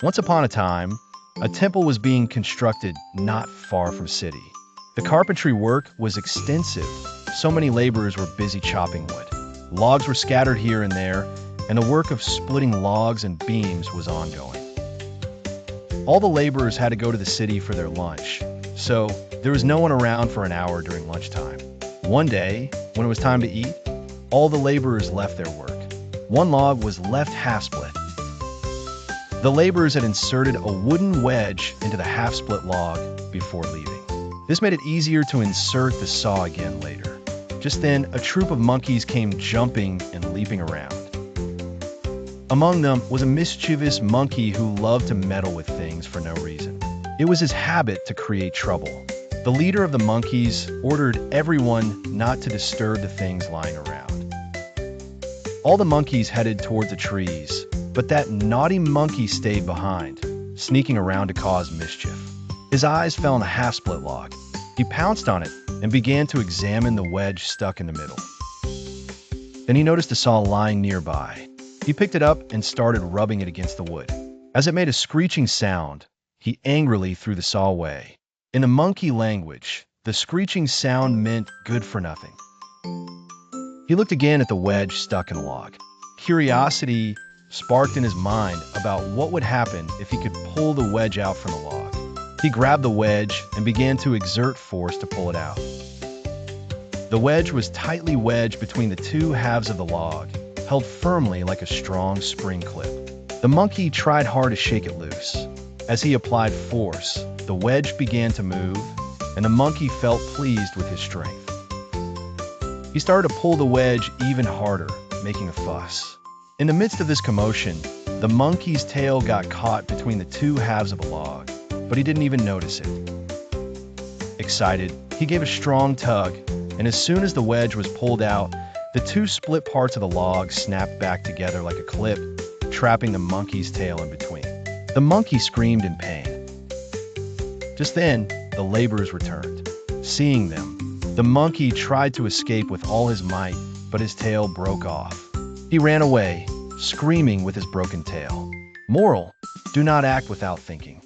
Once upon a time, a temple was being constructed not far from city. The carpentry work was extensive. So many laborers were busy chopping wood. Logs were scattered here and there, and the work of splitting logs and beams was ongoing. All the laborers had to go to the city for their lunch, so there was no one around for an hour during lunchtime. One day, when it was time to eat, all the laborers left their work. One log was left half-split. The laborers had inserted a wooden wedge into the half-split log before leaving. This made it easier to insert the saw again later. Just then, a troop of monkeys came jumping and leaping around. Among them was a mischievous monkey who loved to meddle with things for no reason. It was his habit to create trouble. The leader of the monkeys ordered everyone not to disturb the things lying around. All the monkeys headed toward the trees, but that naughty monkey stayed behind, sneaking around to cause mischief. His eyes fell on the half-split log. He pounced on it and began to examine the wedge stuck in the middle. Then he noticed a saw lying nearby. He picked it up and started rubbing it against the wood. As it made a screeching sound, he angrily threw the saw away. In the monkey language, the screeching sound meant good for nothing. He looked again at the wedge stuck in the log. Curiosity sparked in his mind about what would happen if he could pull the wedge out from the log. He grabbed the wedge and began to exert force to pull it out. The wedge was tightly wedged between the two halves of the log, held firmly like a strong spring clip. The monkey tried hard to shake it loose. As he applied force, the wedge began to move, and the monkey felt pleased with his strength. He started to pull the wedge even harder, making a fuss. In the midst of this commotion, the monkey's tail got caught between the two halves of a log, but he didn't even notice it. Excited, he gave a strong tug, and as soon as the wedge was pulled out, the two split parts of the log snapped back together like a clip, trapping the monkey's tail in between. The monkey screamed in pain. Just then, the laborers returned. Seeing them, the monkey tried to escape with all his might, but his tail broke off. He ran away, screaming with his broken tail. Moral: do not act without thinking.